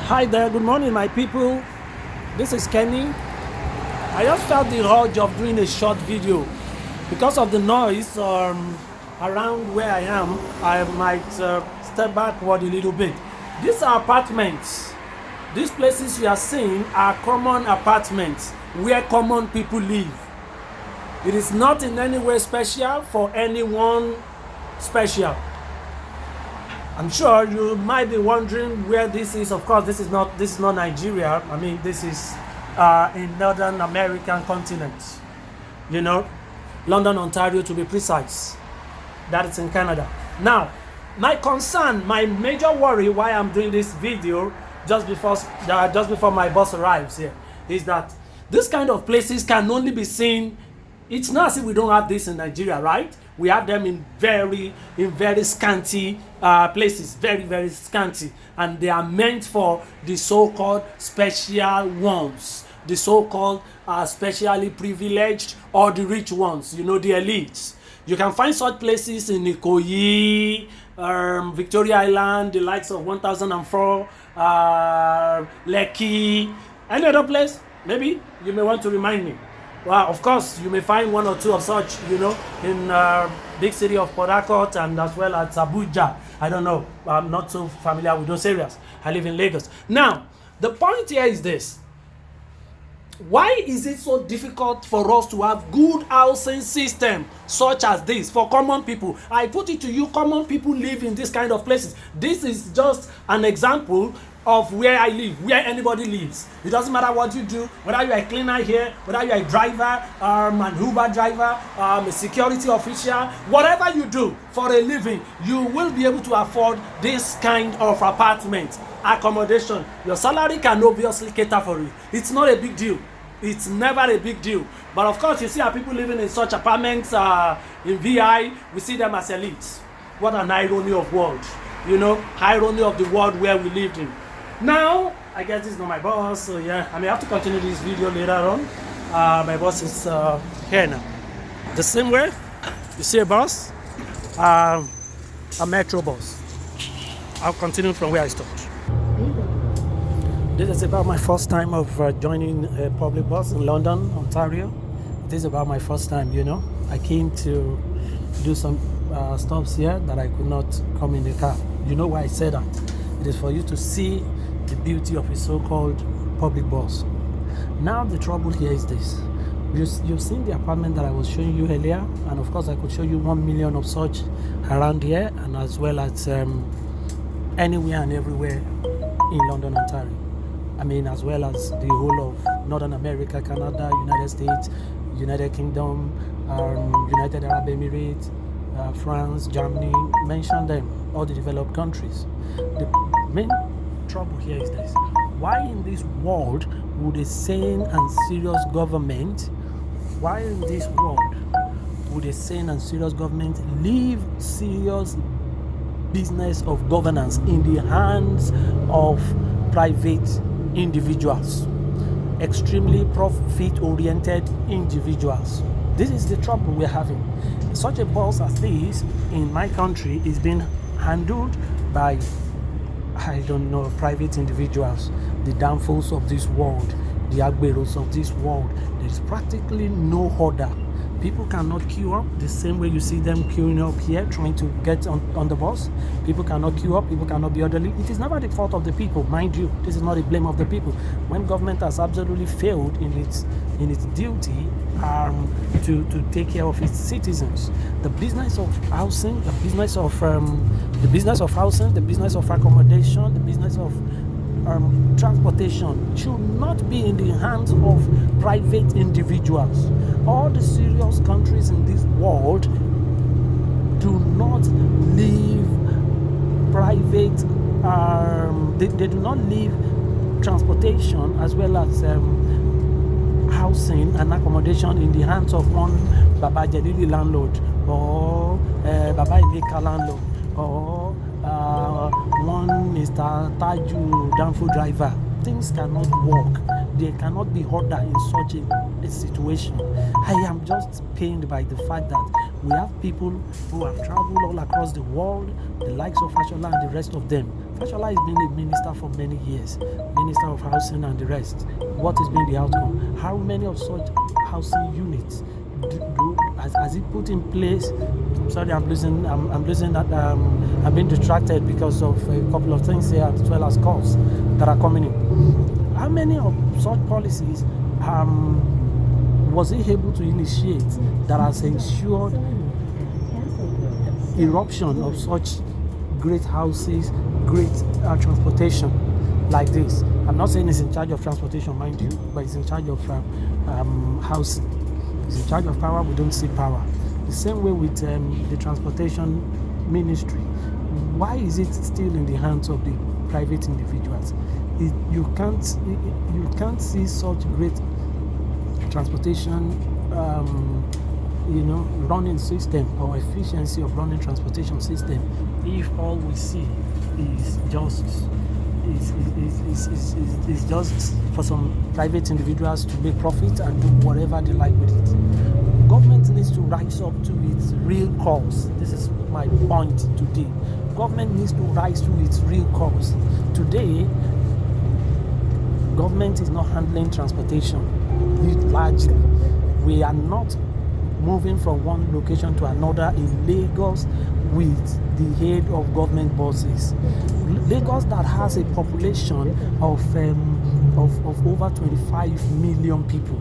Hi there, good morning, my people. This is Kenny. I just felt the urge of doing a short video because of the noise around where I am. I might step backward a little bit. These are apartments. These places you are seeing are common apartments where common people live. It is not in any way special for anyone special. I'm sure you might be wondering where this is. Of course, this is not Nigeria. I mean, this is in Northern American continent. You know, London, Ontario, to be precise. That is in Canada. Now, my concern, my major worry, why I'm doing this video just before my boss arrives here, is that this kind of places can only be seen. It's not as if we don't have this in Nigeria, right? We have them in very scanty places, very scanty, and they are meant for the so-called special ones, the so-called specially privileged or the rich ones, you know, the elites. You can find such places in Ikoyi, Victoria Island, the likes of 1004, Lekki, any other place. Maybe you may want to remind me. Well, of course, you may find one or two of such, you know, in big city of Port Harcourt and as well as Abuja. I don't know. I'm not so familiar with those areas. I live in Lagos. Now, the point here is this. Why is it so difficult for us to have good housing system such as this for common people? I put it to you, common people live in this kind of places. This is just an example of where I live, where anybody lives. It doesn't matter what you do, whether you're a cleaner here, whether you're a driver, an Uber driver, a security official, whatever you do for a living, you will be able to afford this kind of apartment, accommodation. Your salary can obviously cater for it. It's not a big deal. It's never a big deal. But of course, you see how people living in such apartments in VI, we see them as elites. What an irony of world. You know, irony of the world where we lived in. Now, I guess this is not my boss, so yeah, I may have to continue this video later on. My boss is here now. The same way, you see a bus, a metro bus. I'll continue from where I stopped. This is about my first time of joining a public bus in London, Ontario. This is about my first time, you know. I came to do some stops here that I could not come in the car. You know why I said that? It is for you to see the beauty of a so-called public bus. Now the trouble here is this. You've seen the apartment that I was showing you earlier, and of course I could show you 1 million of such around here, and as well as anywhere and everywhere in London, Ontario. I mean, as well as the whole of Northern America, Canada, United States, United Kingdom, United Arab Emirates, France, Germany, mention them, all the developed countries. The main trouble here is this. Why in this world would a sane and serious government, leave serious business of governance in the hands of private individuals, extremely profit-oriented individuals? This is the trouble we're having. Such a boss as this in my country is being handled by, I don't know, private individuals, the downfalls of this world, the agberos of this world. There is practically no order. People cannot queue up the same way you see them queuing up here, trying to get on the bus. People cannot queue up, people cannot be orderly. It is never the fault of the people, mind you. This is not a blame of the people. When government has absolutely failed in its duty to take care of its citizens, the business of housing, the business of accommodation, the business of transportation should not be in the hands of private individuals. All the serious countries in this world do not leave private, they do not leave transportation as well as housing and accommodation in the hands of one Baba Jedidi landlord or Baba Emeka landlord or one Mr. Taju Danfo driver. Things cannot work There cannot be order in such a situation. I am just pained by the fact that we have people who have traveled all across the world, the likes of Fashola and the rest of them. Fashola has been a minister for many years, minister of housing and the rest. What has been the outcome? How many of such housing units has he put in place? Sorry, I'm losing that. I'm being distracted because of a couple of things here, as well as calls that are coming in. How many of such policies was he able to initiate that has ensured eruption of such great houses, great transportation like this? I'm not saying he's in charge of transportation, mind you, but he's in charge of housing. He's in charge of power. We don't see power. The same way with the transportation ministry. Why is it still in the hands of the private individuals? You can't see such great transportation running system or efficiency of running transportation system if all we see is just for some private individuals to make profit and do whatever they like with it. Government needs to rise up to its real cause. This is my point today. Government needs to rise to its real cause. Today, government is not handling transportation largely. We are not moving from one location to another in Lagos with the aid of government buses. Lagos that has a population of over 25 million people.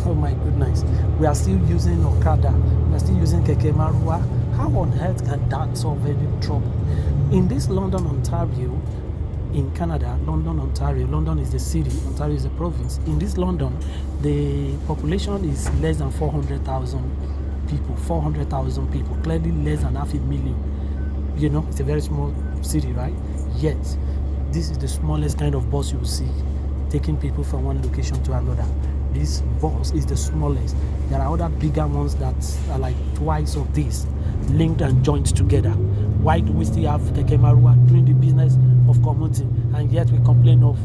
Oh my goodness. We are still using Okada. We are still using Keke Marua. How on earth can that solve any trouble? In this London, Ontario, in Canada, London, Ontario. London is the city, Ontario is the province. In this London, the population is less than 400,000 people. 400,000 people, clearly less than 500,000. You know, it's a very small city, right? Yet, this is the smallest kind of bus you will see taking people from one location to another. This bus is the smallest. There are other bigger ones that are like twice of this, linked and joined together. Why do we still have Keke Marua doing the business of commuting, and yet we complain of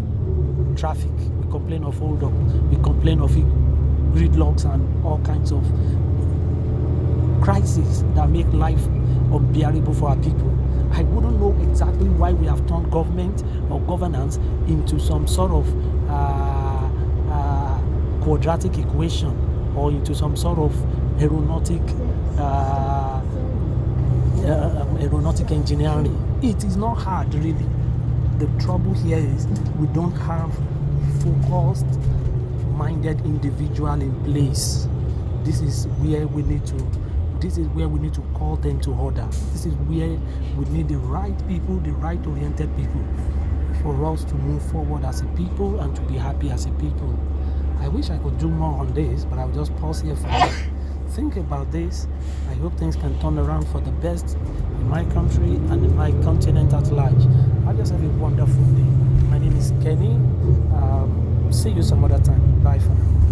traffic, we complain of hold up, we complain of gridlocks and all kinds of crises that make life unbearable for our people? I wouldn't know exactly why we have turned government or governance into some sort of quadratic equation or into some sort of aeronautic engineering. It is not hard, really. The trouble here is we don't have focused, minded individual in place. This is where we need to call them to order. This is where we need the right people, the right oriented people for us to move forward as a people and to be happy as a people. I wish I could do more on this, but I'll just pause here for now. Think about this. I hope things can turn around for the best in my country and in my continent at large. I just have a wonderful day. My name is Kenny. See you some other time. Bye for now.